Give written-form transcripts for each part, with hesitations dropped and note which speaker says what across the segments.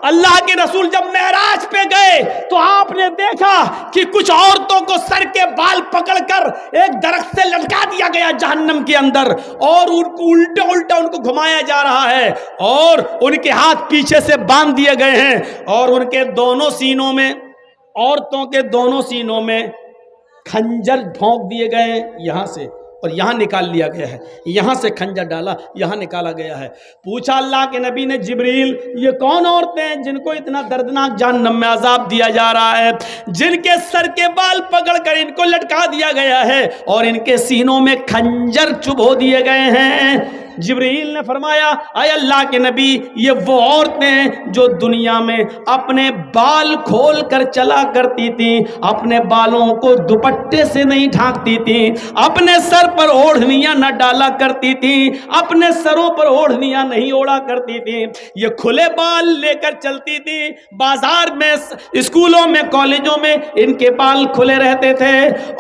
Speaker 1: اللہ کے رسول جب معراج پہ گئے تو آپ نے دیکھا کہ کچھ عورتوں کو سر کے بال پکڑ کر ایک درخت سے لٹکا دیا گیا جہنم کے اندر، اور ان کو الٹا الٹا ان کو گھمایا جا رہا ہے، اور ان کے ہاتھ پیچھے سے باندھ دیے گئے ہیں، اور ان کے دونوں سینوں میں، عورتوں کے دونوں سینوں میں کھنجر بھونک دیے گئے ہیں، یہاں سے اور یہاں نکال لیا گیا ہے، یہاں سے کھنجر ڈالا، یہاں نکالا گیا ہے۔ پوچھا اللہ کے نبی نے، جبریل یہ کون عورتیں ہیں جن کو اتنا دردناک جہنم میں عذاب دیا جا رہا ہے، جن کے سر کے بال پکڑ کر ان کو لٹکا دیا گیا ہے اور ان کے سینوں میں کھنجر چبھو دیے گئے ہیں؟ جبریل نے فرمایا، اے اللہ کے نبی، یہ وہ عورتیں ہیں جو دنیا میں اپنے بال کھول کر چلا کرتی تھیں، اپنے بالوں کو دوپٹے سے نہیں ڈھانکتی تھیں، اپنے سر پر اوڑھنیاں نہ ڈالا کرتی تھیں، اپنے سروں پر اوڑھنیاں نہیں اوڑا کرتی تھیں، یہ کھلے بال لے کر چلتی تھیں، بازار میں، اسکولوں میں، کالجوں میں ان کے بال کھلے رہتے تھے،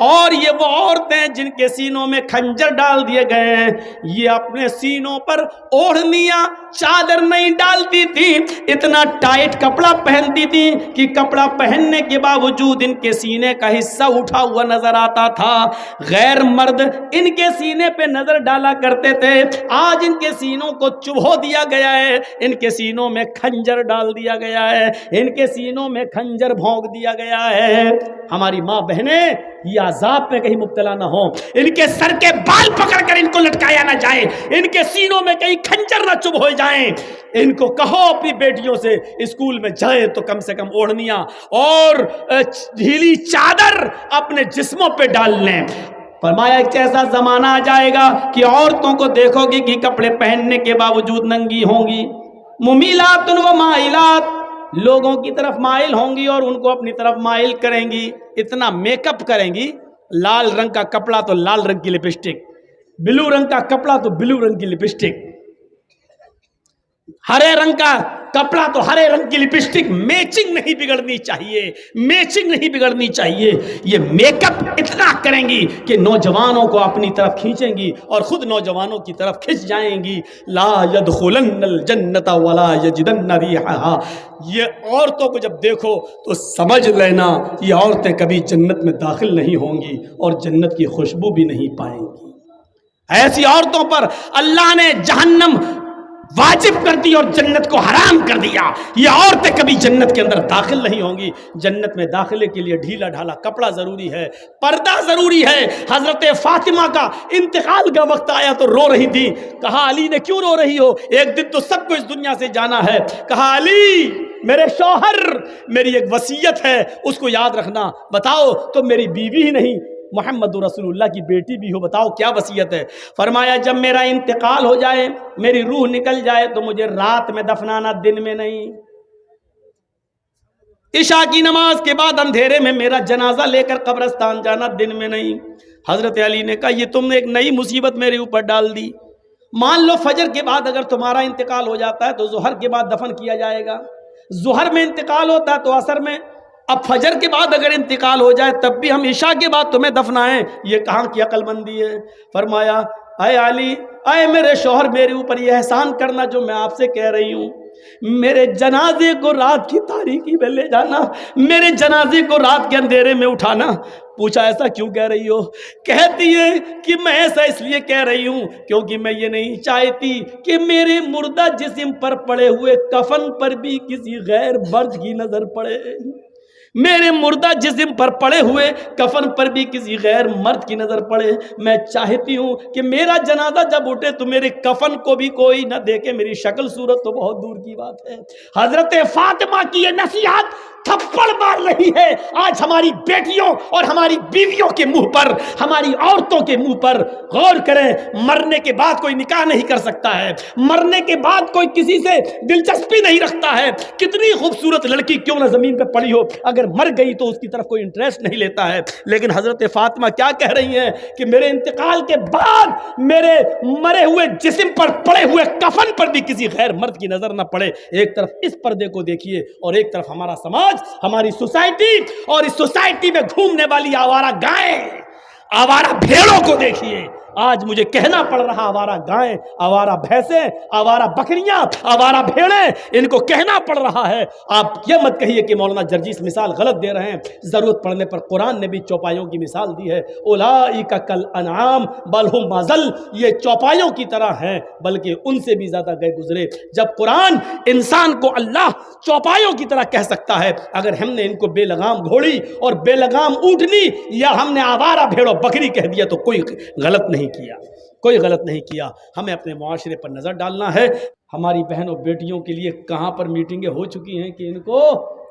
Speaker 1: اور یہ وہ عورتیں جن کے سینوں میں کھنجر ڈال دیے گئے ہیں، یہ اپنے سینوں پر اوڑھنیاں، چادر نہیں ڈالتی تھی، اتنا ٹائٹ کپڑا پہنتی تھی کہ کپڑا پہننے کے باوجود ان کے سینے کا حصہ اٹھا ہوا نظر آتا تھا۔ غیر مرد ان کے سینے پہ نظر ڈالا کرتے تھے، آج ان کے سینوں کو چبھو دیا گیا ہے، ان کے سینوں میں کھنجر ڈال دیا گیا ہے، ان کے سینوں میں کھنجر بھونک دیا گیا ہے۔ ہماری ماں بہنیں یہ عذاب میں کہیں مبتلا نہ ہوں، ان کے سر کے بال پکڑ کر ان کو لٹکایا نہ جائے، ان کے سینوں میں کہیں کھنجر نہ چبھ ہو جائیں۔ ان کو کہو اپنی بیٹیوں سے اسکول میں جائیں تو کم سے کم اوڑھنیاں اور ڈھیلی چادر اپنے جسموں پہ ڈال لیں۔ فرمایا ایک ایسا زمانہ آ جائے گا کہ عورتوں کو دیکھو گی کہ کپڑے پہننے کے باوجود ننگی ہوں گی، ممیلات و مائلات، لوگوں کی طرف مائل ہوں گی اور ان کو اپنی طرف مائل کریں گی، اتنا میک اپ کریں گی، لال رنگ کا کپڑا تو لال رنگ کی لپسٹک، بلو رنگ کا کپڑا تو بلو رنگ کی لپسٹک، ہرے رنگ کا کپڑا تو ہرے رنگ کی لپسٹک، میچنگ نہیں بگڑنی چاہیے، میچنگ نہیں بگڑنی چاہیے۔ یہ میک اپ اتنا کریں گی کہ نوجوانوں کو اپنی طرف کھینچیں گی اور خود نوجوانوں کی طرف کھنچ جائیں گی۔ لا يدخلن الجنت ولا یجدن ریحھا، یہ عورتوں کو جب دیکھو تو سمجھ لینا یہ عورتیں کبھی جنت میں داخل نہیں ہوں گی اور جنت کی خوشبو بھی نہیں پائیں گی۔ ایسی عورتوں پر اللہ نے جہنم واجب کر دی اور جنت کو حرام کر دیا، یہ عورتیں کبھی جنت کے اندر داخل نہیں ہوں گی۔ جنت میں داخلے کے لیے ڈھیلا ڈھالا کپڑا ضروری ہے، پردہ ضروری ہے۔ حضرت فاطمہ کا انتقال کا وقت آیا تو رو رہی تھی، کہا علی نے کیوں رو رہی ہو، ایک دن تو سب کو اس دنیا سے جانا ہے۔ کہا علی میرے شوہر، میری ایک وصیت ہے اس کو یاد رکھنا۔ بتاؤ تو میری بیوی ہی نہیں، محمد رسول اللہ کی بیٹی بھی ہو، بتاؤ کیا وصیت ہے؟ فرمایا جب میرا انتقال ہو جائے، میری روح نکل جائے تو مجھے رات میں دفنانا، دن میں نہیں۔ عشاء کی نماز کے بعد اندھیرے میں میرا جنازہ لے کر قبرستان جانا، دن میں نہیں۔ حضرت علی نے کہا یہ تم نے ایک نئی مصیبت میرے اوپر ڈال دی، مان لو فجر کے بعد اگر تمہارا انتقال ہو جاتا ہے تو ظہر کے بعد دفن کیا جائے گا، ظہر میں انتقال ہوتا ہے تو عصر میں، اب فجر کے بعد اگر انتقال ہو جائے تب بھی ہم عشاء کے بعد تمہیں دفنائیں، یہ کہاں کی عقل مندی ہے؟ فرمایا اے علی، اے میرے شوہر، میرے اوپر یہ احسان کرنا جو میں آپ سے کہہ رہی ہوں، میرے جنازے کو رات کی تاریکی میں لے جانا، میرے جنازے کو رات کے اندھیرے میں اٹھانا۔ پوچھا ایسا کیوں کہہ رہی ہو؟ کہتی ہے کہ میں ایسا اس لیے کہہ رہی ہوں کیونکہ میں یہ نہیں چاہتی کہ میرے مردہ جسم پر پڑے ہوئے کفن پر بھی کسی غیر مرد کی نظر پڑے، میرے مردہ جسم پر پڑے ہوئے کفن پر بھی کسی غیر مرد کی نظر پڑے۔ میں چاہتی ہوں کہ میرا جنازہ جب اٹھے تو میرے کفن کو بھی کوئی نہ دیکھے، میری شکل صورت تو بہت دور کی بات ہے۔ حضرت فاطمہ کی یہ نصیحت تھپڑ مار رہی ہے آج ہماری بیٹیوں اور ہماری بیویوں کے منہ پر، ہماری عورتوں کے منہ پر۔ غور کریں، مرنے کے بعد کوئی نکاح نہیں کر سکتا ہے، مرنے کے بعد کوئی کسی سے دلچسپی نہیں رکھتا ہے، کتنی خوبصورت لڑکی کیوں نہ زمین پہ پڑی ہو، اگر مر گئی تو اس کی طرف کوئی انٹرسٹ نہیں لیتا ہے۔ لیکن حضرت فاطمہ کیا کہہ رہی ہیں کہ میرے انتقال کے بعد میرے مرے ہوئے جسم پر پڑے ہوئے کفن پر بھی کسی غیر مرد کی نظر نہ پڑے۔ ایک طرف اس پردے کو دیکھیے اور ایک طرف ہمارا سماج، ہماری سوسائٹی، اور اس سوسائٹی میں گھومنے والی آوارہ گائیں، آوارہ بھیڑوں کو دیکھیے۔ آج مجھے کہنا پڑ رہا آوارہ گائیں، آوارہ بھینسیں، آوارہ بکریاں، آوارہ بھیڑیں، ان کو کہنا پڑ رہا ہے۔ آپ یہ مت کہیے کہ مولانا جرجیس مثال غلط دے رہے ہیں، ضرورت پڑنے پر قرآن نے بھی چوپایوں کی مثال دی ہے۔ اولئک کالانعام بل ہم اضل، یہ چوپایوں کی طرح ہیں بلکہ ان سے بھی زیادہ گئے گزرے۔ جب قرآن انسان کو اللہ چوپایوں کی طرح کہہ سکتا ہے، اگر ہم نے ان کو بے لگام گھوڑی اور بے لگام اونٹنی یا ہم نے آوارہ بھیڑ و بکری کہہ دیا تو کوئی غلط نہیں کیا، کوئی غلط نہیں کیا۔ ہمیں اپنے معاشرے پر نظر ڈالنا ہے۔ ہماری بہنوں بیٹیوں کے لیے کہاں پر میٹنگیں ہو چکی ہیں کہ ان کو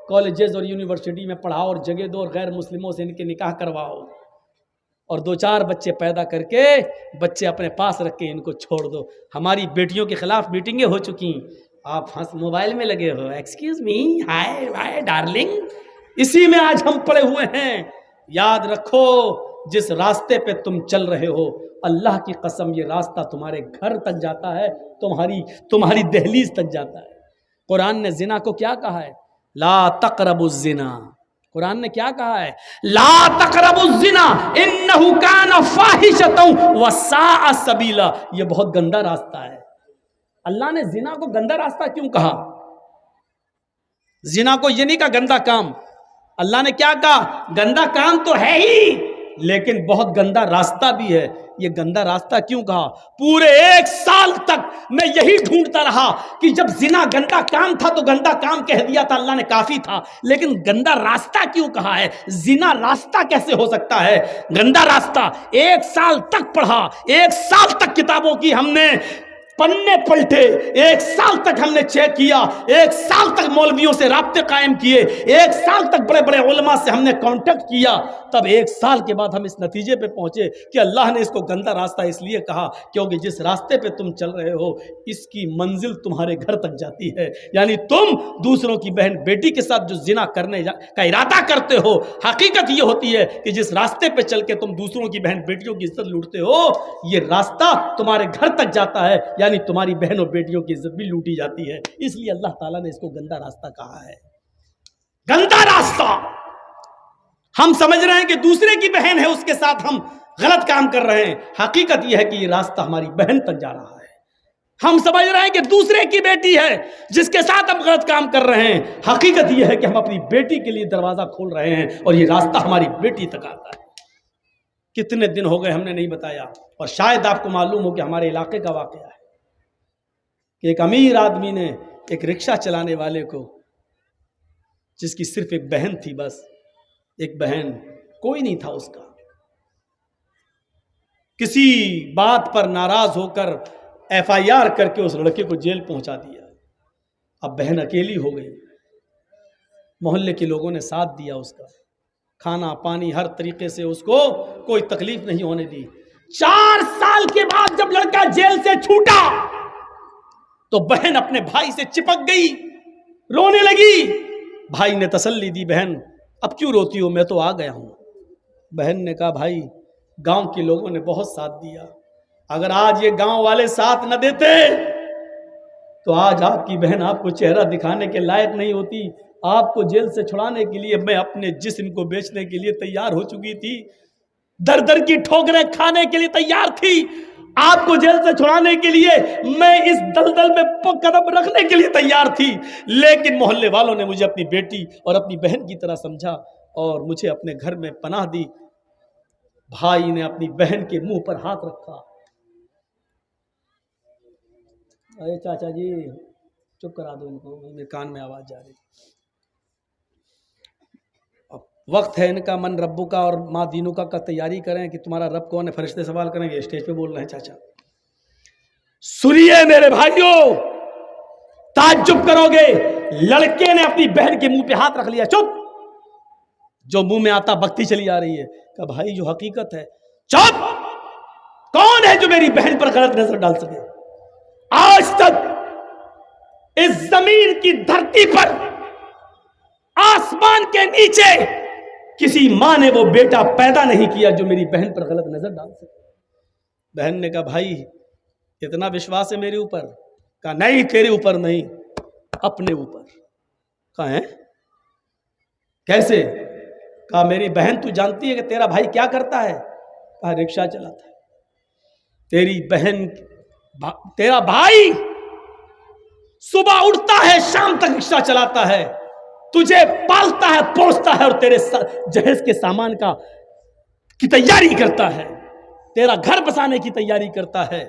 Speaker 1: کالجز اور یونیورسٹی میں پڑھاؤ اور جگہ دو اور غیر مسلموں سے ان کے نکاح کرواؤ اور 2-4 بچے پیدا کر کے بچے اپنے پاس رکھ کے ان کو چھوڑ دو۔ ہماری بیٹیوں کے خلاف میٹنگیں ہو چکی ہیں، آپ موبائل میں لگے ہو، ایکسکیوز می، ہائے ہائے ڈارلنگ، اسی میں آج ہم پڑے ہوئے ہیں۔ یاد رکھو جس راستے پہ تم چل رہے ہو، اللہ کی قسم یہ راستہ تمہارے گھر تک جاتا ہے، تمہاری دہلیز تک جاتا ہے۔ قرآن نے زنا کو کیا کہا ہے؟ لا تقربوا الزنا۔ قرآن نے کیا کہا ہے؟ لا تقربوا الزنا انہ کان فاحشۃ وساء سبیلا، یہ بہت گندا راستہ ہے۔ اللہ نے زنا کو گندا راستہ کیوں کہا؟ زنا کو یہ نہیں کہا گندا کام، اللہ نے کیا کہا؟ گندا کام تو ہے ہی لیکن بہت گندا راستہ بھی ہے۔ یہ گندا راستہ کیوں کہا؟ پورے 1 سال تک میں یہی ڈھونڈتا رہا کہ جب زنا گندا کام تھا تو گندا کام کہہ دیا تھا اللہ نے کافی تھا، لیکن گندا راستہ کیوں کہا ہے؟ زنا راستہ کیسے ہو سکتا ہے؟ گندا راستہ 1 سال تک پڑھا، 1 سال تک کتابوں کی ہم نے پنے پلٹے، 1 سال تک ہم نے چیک کیا، 1 سال تک مولویوں سے رابطے قائم کیے، 1 سال تک بڑے بڑے علماء سے ہم نے کانٹیکٹ کیا، تب 1 سال کے بعد ہم اس نتیجے پہ پہنچے کہ اللہ نے اس کو گندا راستہ اس لیے کہا کیونکہ جس راستے پہ تم چل رہے ہو اس کی منزل تمہارے گھر تک جاتی ہے۔ یعنی تم دوسروں کی بہن بیٹی کے ساتھ جو زنا کرنے کا ارادہ کرتے ہو، حقیقت یہ ہوتی ہے کہ جس راستے پہ چل کے تم دوسروں کی بہن بیٹیوں کی عزت لوٹتے ہو، یہ راستہ تمہارے گھر تک جاتا ہے، یعنی تمہاری بہنوں بیٹیوں کی عزت بھی لوٹی جاتی ہے۔ اس لیے اللہ تعالیٰ نے اس کو گندا راستہ کہا ہے۔ گندا راستہ، ہم سمجھ رہے ہیں کہ دوسرے کی بہن ہے اس کے ساتھ ہم غلط کام کر رہے ہیں، حقیقت یہ ہے کہ یہ راستہ ہماری بہن تک جا رہا ہے۔ ہم سمجھ رہے ہیں کہ دوسرے کی بیٹی ہے جس کے ساتھ ہم غلط کام کر رہے ہیں، حقیقت یہ ہے کہ ہم اپنی بیٹی کے لیے دروازہ کھول رہے ہیں اور یہ راستہ ہماری بیٹی تک آتا ہے۔ کتنے دن ہو گئے ہم نے نہیں بتایا، اور شاید آپ کو معلوم ہو کہ ہمارے علاقے کا واقعہ ہے کہ ایک امیر آدمی نے ایک رکشہ چلانے والے کو، جس کی صرف ایک بہن تھی، بس ایک بہن، کوئی نہیں تھا اس کا، کسی بات پر ناراض ہو کر FIR کر کے اس لڑکے کو جیل پہنچا دیا۔ اب بہن اکیلی ہو گئی، محلے کے لوگوں نے ساتھ دیا، اس کا کھانا پانی ہر طریقے سے اس کو کوئی تکلیف نہیں ہونے دی۔ 4 سال کے بعد جب لڑکا جیل سے چھوٹا تو بہن اپنے بھائی سے چپک گئی، رونے لگی۔ بھائی نے تسلی دی، بہن اب کیوں روتی ہو، میں تو آ گیا ہوں۔ بہن نے کہا بھائی گاؤں کے لوگوں نے بہت ساتھ دیا، اگر آج یہ گاؤں والے ساتھ نہ دیتے تو آج آپ کی بہن آپ کو چہرہ دکھانے کے لائق نہیں ہوتی۔ آپ کو جیل سے چھڑانے کے لیے میں اپنے جسم کو بیچنے کے لیے تیار ہو چکی تھی، در در کی ٹھوکریں کھانے کے لیے تیار تھی، آپ کو جیل سے چھڑانے کے لیے میں اس دلدل میں قدم رکھنے کے لیے تیار تھی، لیکن محلے والوں نے مجھے اپنی بیٹی اور اپنی بہن کی طرح سمجھا اور مجھے اپنے گھر میں پناہ دی۔ بھائی نے اپنی بہن کے منہ پر ہاتھ رکھا۔ ارے چاچا جی چپ کرا دو ان کو، میرے کان میں آواز جا رہی۔ اب وقت ہے ان کا من ربو کا اور ماں دینوں کا تیاری کریں کہ تمہارا رب کون ہے، فرشتے سوال کریں گے، اسٹیج پہ بول رہے ہیں چاچا۔ سنیے میرے بھائیوں، تعجب کرو گے، لڑکے نے اپنی بہن کے منہ پہ ہاتھ رکھ لیا، چپ، جو منہ میں آتا بکتی چلی آ رہی ہے، کہ بھائی جو حقیقت ہے، چپ، کون ہے جو میری بہن پر غلط نظر ڈال سکے؟ آج تک اس زمین کی دھرتی پر، آسمان کے نیچے کسی ماں نے وہ بیٹا پیدا نہیں کیا جو میری بہن پر غلط نظر ڈال سکے۔ بہن نے کہا بھائی اتنا وشواس ہے میرے اوپر؟ کہا نہیں تیرے اوپر نہیں، اپنے اوپر۔ کہا ہے کیسے؟ کہا میری بہن تو جانتی ہے کہ تیرا بھائی کیا کرتا ہے؟ کہا رکشہ چلاتا ہے۔ تیری بہن تیرا بھائی صبح اٹھتا ہے شام تک رکشہ چلاتا ہے، تجھے پالتا ہے پوستا ہے اور تیرے جہیز کے سامان کی تیاری کرتا ہے، تیرا گھر بسانے کی تیاری کرتا ہے۔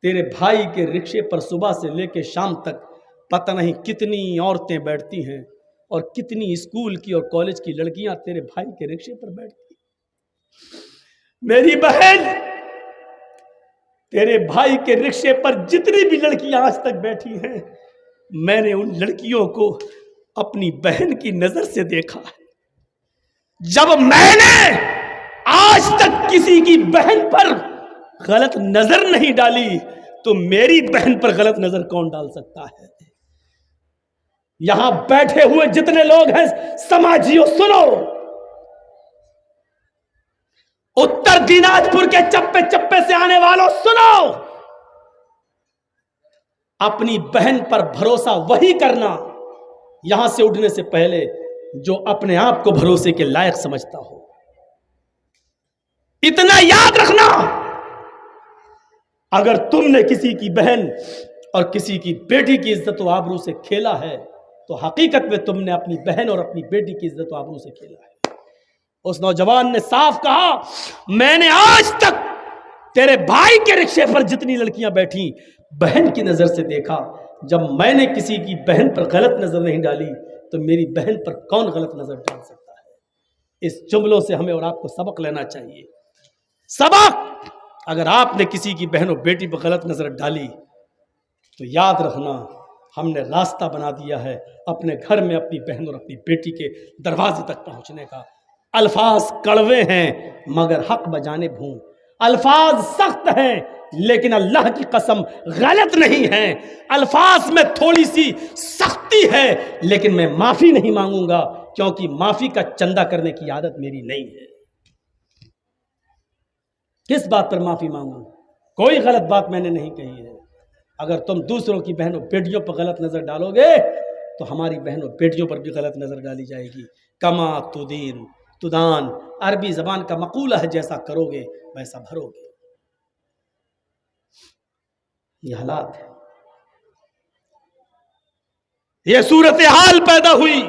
Speaker 1: تیرے بھائی کے رکشے پر صبح سے لے کے شام تک پتہ نہیں کتنی عورتیں بیٹھتی ہیں اور کتنی اسکول کی اور کالج کی لڑکیاں تیرے بھائی کے رکشے پر بیٹھتی ہیں۔ میری بہن، تیرے بھائی کے رکشے پر جتنی بھی لڑکیاں آج تک بیٹھی ہیں، میں نے ان لڑکیوں کو اپنی بہن کی نظر سے دیکھا ہے۔ جب میں نے آج تک کسی کی بہن پر غلط نظر نہیں ڈالی تو میری بہن پر غلط نظر کون ڈال سکتا ہے؟ یہاں بیٹھے ہوئے جتنے لوگ ہیں سماجیوں، سنو، اتر دیناج پور کے چپے چپے سے آنے والوں سنو، اپنی بہن پر بھروسہ وہی کرنا یہاں سے اٹھنے سے پہلے جو اپنے آپ کو بھروسے کے لائق سمجھتا ہو۔ اتنا یاد رکھنا، اگر تم نے کسی کی بہن اور کسی کی بیٹی کی عزت و آبرو سے کھیلا ہے تو حقیقت میں تم نے اپنی بہن اور اپنی بیٹی کی عزت و آبرو سے کھیلا ہے۔ اس نوجوان نے صاف کہا، میں نے آج تک تیرے بھائی کے رکشے پر جتنی لڑکیاں بیٹھی بہن کی نظر سے دیکھا، جب میں نے کسی کی بہن پر غلط نظر نہیں ڈالی تو میری بہن پر کون غلط نظر ڈال سکتا ہے؟ اس جملوں سے ہمیں اور آپ کو سبق لینا چاہیے۔ سبق، اگر آپ نے کسی کی بہن اور بیٹی پر غلط نظر ڈالی تو یاد رکھنا ہم نے راستہ بنا دیا ہے اپنے گھر میں اپنی بہن اور اپنی بیٹی کے دروازے تک پہنچنے کا۔ الفاظ کڑوے ہیں مگر حق بجانب ہوں، الفاظ سخت ہیں لیکن اللہ کی قسم غلط نہیں ہیں، الفاظ میں تھوڑی سی سختی ہے لیکن میں معافی نہیں مانگوں گا، کیونکہ معافی کا چندہ کرنے کی عادت میری نہیں ہے۔ کس بات پر معافی مانگوں؟ کوئی غلط بات میں نے نہیں کہی ہے۔ اگر تم دوسروں کی بہنوں بیٹیوں پر غلط نظر ڈالو گے تو ہماری بہنوں بیٹیوں پر بھی غلط نظر ڈالی جائے گی۔ کما تدین تدان، عربی زبان کا مقولہ ہے، جیسا کرو گے ویسا بھرو گے۔ یہ حالات ہے، یہ صورتحال پیدا ہوئی۔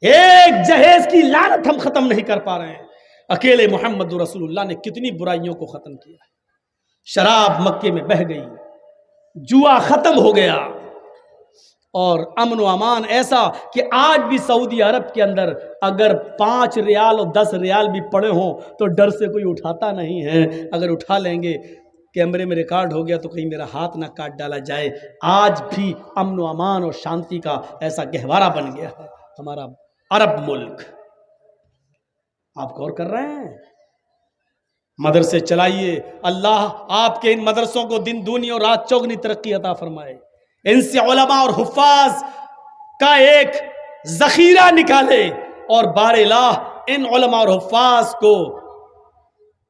Speaker 1: ایک جہیز کی لعنت ہم ختم نہیں کر پا رہے ہیں، اکیلے محمد رسول اللہ نے کتنی برائیوں کو ختم کیا ہے۔ شراب مکے میں بہہ گئی، جوا ختم ہو گیا، اور امن و امان ایسا کہ آج بھی سعودی عرب کے اندر اگر 5 ریال اور 10 ریال بھی پڑے ہوں تو ڈر سے کوئی اٹھاتا نہیں ہے۔ اگر اٹھا لیں گے کیمرے میں ریکارڈ ہو گیا تو کہیں میرا ہاتھ نہ کاٹ ڈالا جائے۔ آج بھی امن و امان اور شانتی کا ایسا گہوارہ بن گیا ہے ہمارا عرب ملک۔ آپ غور کر رہے ہیں؟ مدرسے چلائیے، اللہ آپ کے ان مدرسوں کو دن دونی اور رات چوگنی ترقی عطا فرمائے، ان سے علماء اور حفاظ کا ایک ذخیرہ نکالے، اور بار الہ ان علماء اور حفاظ کو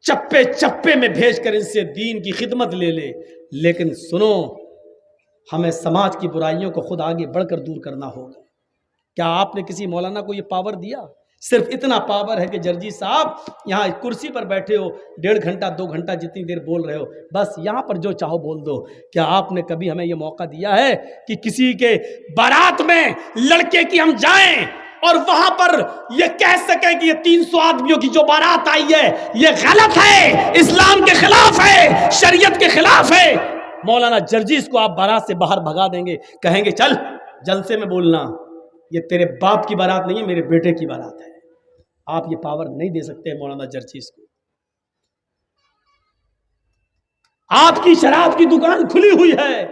Speaker 1: چپے چپے میں بھیج کر ان سے دین کی خدمت لے لے۔ لیکن سنو، ہمیں سماج کی برائیوں کو خود آگے بڑھ کر دور کرنا ہوگا۔ کیا آپ نے کسی مولانا کو یہ پاور دیا؟ صرف اتنا پاور ہے کہ جرجی صاحب یہاں کرسی پر بیٹھے ہو، 1.5 گھنٹہ 2 گھنٹہ جتنی دیر بول رہے ہو، بس یہاں پر جو چاہو بول دو۔ کیا آپ نے کبھی ہمیں یہ موقع دیا ہے کہ کسی کے بارات میں لڑکے کی ہم جائیں اور وہاں پر یہ کہہ سکیں کہ یہ 300 آدمیوں کی جو بارات آئی ہے یہ غلط ہے، اسلام کے خلاف ہے، شریعت کے خلاف ہے؟ مولانا جرجیز کو آپ بارات سے باہر بھگا دیں گے، کہیں گے چل جلسے میں بولنا، یہ تیرے باپ کی بارات نہیں ہے، میرے بیٹے کی بارات ہے۔ آپ یہ پاور نہیں دے سکتے مولانا جرجیز کو۔ آپ کی شراب کی دکان کھلی ہوئی ہے،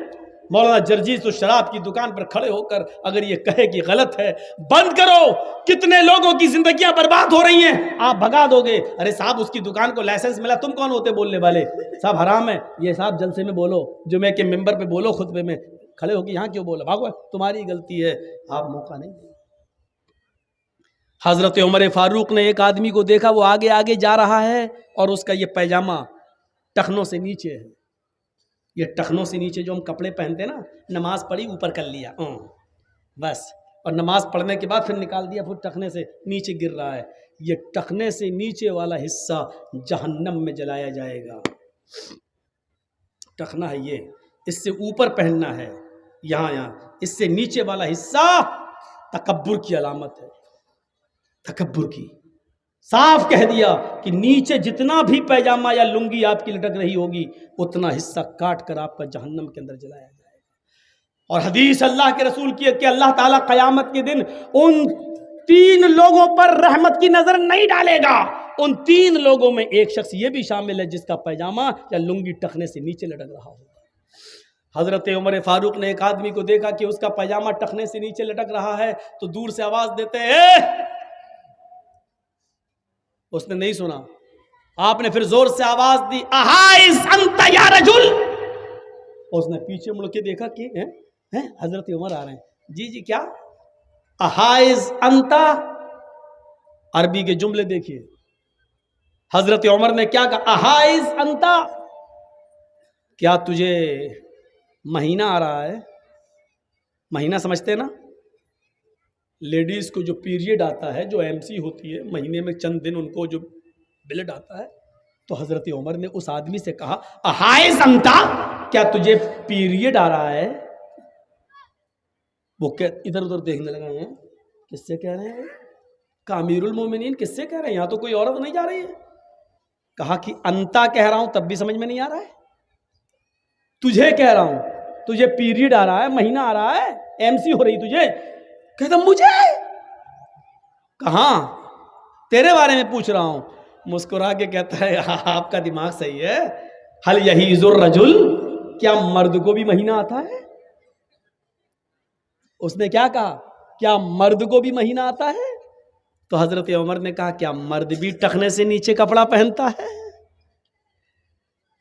Speaker 1: مولانا جرجیز تو شراب کی دکان پر کھڑے ہو کر اگر یہ کہے کہ غلط ہے، بند کرو، کتنے لوگوں کی زندگیاں برباد ہو رہی ہیں، آپ بھگا دو گے۔ ارے صاحب اس کی دکان کو لائسنس ملا، تم کون ہوتے بولنے والے؟ صاحب حرام ہے یہ، صاحب جلسے میں بولو، جمعے کے ممبر پہ بولو، خطبے میں کھڑے ہو کے یہاں کیوں بولو؟ بھاگو، تمہاری غلطی ہے، آپ موقع نہیں دیں۔ حضرت عمر فاروق نے ایک آدمی کو دیکھا، وہ آگے آگے جا رہا ہے اور اس کا یہ پیجامہ ٹخنوں سے نیچے ہے، یہ ٹخنوں سے نیچے جو ہم کپڑے پہنتے ہیں نا، نماز پڑھی اوپر کر لیا، بس اور نماز پڑھنے کے بعد پھر نکال دیا، پھر ٹخنے سے نیچے گر رہا ہے. یہ ٹخنے سے نیچے والا حصہ جہنم میں جلایا جائے گا. ٹخنا ہے یہ، اس سے اوپر پہننا ہے یہاں، اس سے نیچے والا حصہ تکبر کی علامت ہے، تکبر کی. صاف کہہ دیا کہ نیچے جتنا بھی پیجامہ یا لنگی آپ کی لٹک رہی ہوگی اتنا حصہ کاٹ کر آپ کا جہنم کے اندر جلایا جائے گا. اور حدیث اللہ کے رسول کی ہے کہ اللہ تعالیٰ قیامت کے دن ان 3 لوگوں پر رحمت کی نظر نہیں ڈالے گا. ان 3 لوگوں میں ایک شخص یہ بھی شامل ہے جس کا پیجامہ یا لنگی ٹخنے سے نیچے لٹک رہا ہوگا. حضرت عمر فاروق نے ایک آدمی کو دیکھا کہ اس کا پیجامہ ٹخنے سے نیچے لٹک رہا ہے تو دور سے آواز دیتے ہیں. اس نے نہیں سنا. آپ نے پھر زور سے آواز دی، احائز انت یا رجل. اس نے پیچھے مڑ کے دیکھا کہ حضرت عمر آ رہے ہیں. جی جی کیا؟ احائز انت. عربی کے جملے دیکھیے. حضرت عمر نے کیا کہا؟ احائز انت، کیا تجھے مہینہ آ رہا ہے؟ مہینہ سمجھتے نا؟ لیڈیز کو جو پیریڈ آتا ہے، جو ایم سی ہوتی ہے، مہینے میں چند دن ان کو جو بلڈ آتا ہے، تو حضرت عمر نے اس آدمی سے کہا احائز انت، کیا تجھے پیریڈ آ رہا ہے؟ وہ ادھر ادھر دیکھنے لگا ہے، کس سے کہہ رہے ہیں؟ کہ امیر المومنین کس سے کہہ رہے ہیں؟ یہاں تو کوئی عورت نہیں جا رہی ہے. کہا کہ انتا کہہ رہا ہوں تب بھی سمجھ میں نہیں آ رہا ہے. تجھے کہہ رہا ہوں، تجھے پیریڈ آ رہا ہے، مہینہ آ رہا ہے، ایم سی ہو رہی تجھے. کہتا مجھے؟ کہاں؟ تیرے بارے میں پوچھ رہا ہوں. مسکرا کے کہتا ہے آپ کا دماغ صحیح ہے. حل یحیض الرجل، کیا مرد کو بھی مہینہ آتا ہے؟ اس نے کیا کہا؟ کیا مرد کو بھی مہینہ آتا ہے؟ تو حضرت عمر نے کہا کیا مرد بھی ٹخنے سے نیچے کپڑا پہنتا ہے؟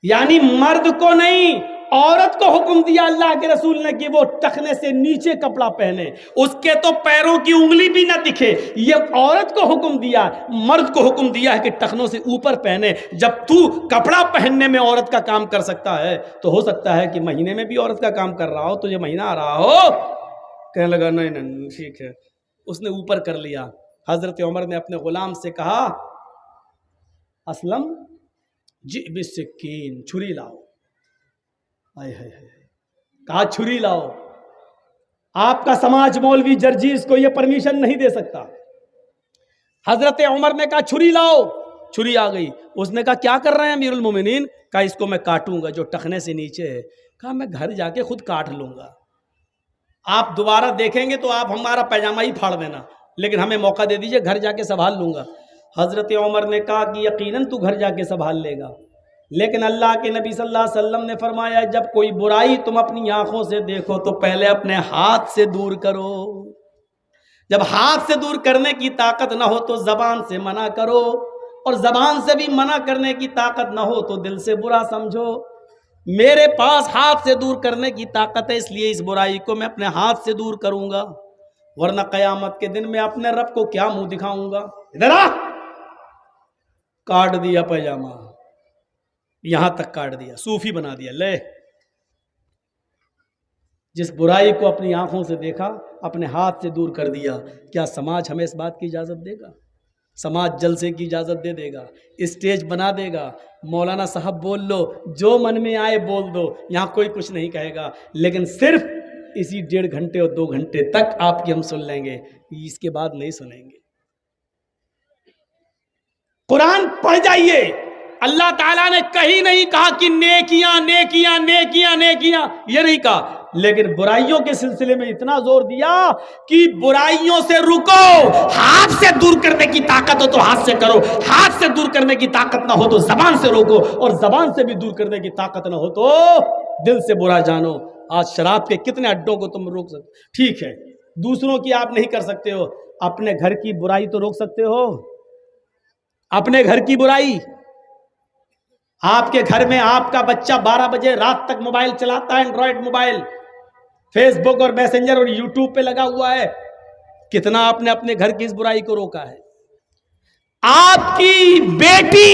Speaker 1: یعنی مرد کو نہیں، عورت کو حکم دیا اللہ کے رسول نے کہ وہ ٹخنے سے نیچے کپڑا پہنے، اس کے تو پیروں کی انگلی بھی نہ دکھے. یہ عورت کو حکم دیا، مرد کو حکم دیا ہے کہ ٹخنوں سے اوپر پہنے. جب تو کپڑا پہننے میں عورت کا کام کر سکتا ہے تو ہو سکتا ہے کہ مہینے میں بھی عورت کا کام کر رہا ہو، تجھے مہینہ آ رہا ہو. کہنے لگا نہیں ٹھیک ہے. اس نے اوپر کر لیا. حضرت عمر نے اپنے غلام سے کہا اسلم جی بسکین، چھری لاؤ. کہا چھری لاؤ. آپ کا سماج مولوی جرجیز کو یہ پرمیشن نہیں دے سکتا. حضرت عمر نے کہا چھری لاؤ. چھری آ گئی. اس نے کہا کیا کر رہے ہیں امیر المومنین؟ کہا اس کو میں کاٹوں گا جو ٹخنے سے نیچے ہے. کہا میں گھر جا کے خود کاٹ لوں گا، آپ دوبارہ دیکھیں گے تو آپ ہمارا پیجامہ ہی پھاڑ دینا، لیکن ہمیں موقع دے دیجئے، گھر جا کے سنبھال لوں گا. حضرت عمر نے کہا کہ یقیناً تو گھر جا کے سنبھال لے گا، لیکن اللہ کے نبی صلی اللہ علیہ وسلم نے فرمایا جب کوئی برائی تم اپنی آنکھوں سے دیکھو تو پہلے اپنے ہاتھ سے دور کرو. جب ہاتھ سے دور کرنے کی طاقت نہ ہو تو زبان سے منع کرو، اور زبان سے بھی منع کرنے کی طاقت نہ ہو تو دل سے برا سمجھو. میرے پاس ہاتھ سے دور کرنے کی طاقت ہے، اس لیے اس برائی کو میں اپنے ہاتھ سے دور کروں گا، ورنہ قیامت کے دن میں اپنے رب کو کیا منہ دکھاؤں گا. ادھر آ. کاٹ دیا پیجامہ، یہاں تک کاٹ دیا، صوفی بنا دیا. لے، جس برائی کو اپنی آنکھوں سے دیکھا اپنے ہاتھ سے دور کر دیا. کیا سماج ہمیں اس بات کی اجازت دے گا؟ سماج جلسے کی اجازت دے گا، اسٹیج بنا دے گا، مولانا صاحب بول لو، جو من میں آئے بول دو، یہاں کوئی کچھ نہیں کہے گا. لیکن صرف اسی 1.5 گھنٹے اور 2 گھنٹے تک آپ کی ہم سن لیں گے، اس کے بعد نہیں سنیں گے. قرآن پڑھ جائیے. اللہ تعالیٰ نے کہیں نہیں کہا کہ نیکیاں نیکیاں نیکیاں نیکیاں، یہ نہیں کہا، لیکن برائیوں کے سلسلے میں اتنا زور دیا کہ برائیوں سے رکو. ہاتھ سے دور کرنے کی طاقت ہو تو ہاتھ سے کرو، ہاتھ سے دور کرنے کی طاقت نہ ہو تو زبان سے روکو، اور زبان سے بھی دور کرنے کی طاقت نہ ہو تو دل سے برا جانو. آج شراب کے کتنے اڈوں کو تم روک سکتے؟ ٹھیک ہے دوسروں کی آپ نہیں کر سکتے ہو، اپنے گھر کی برائی تو روک سکتے ہو. اپنے گھر کی برائی، آپ کے گھر میں آپ کا بچہ 12 بجے رات تک موبائل چلاتا ہے، اینڈرائڈ موبائل، فیس بک اور میسنجر اور یوٹیوب پہ لگا ہوا ہے. کتنا آپ نے اپنے گھر کی اس برائی کو روکا ہے؟ آپ کی بیٹی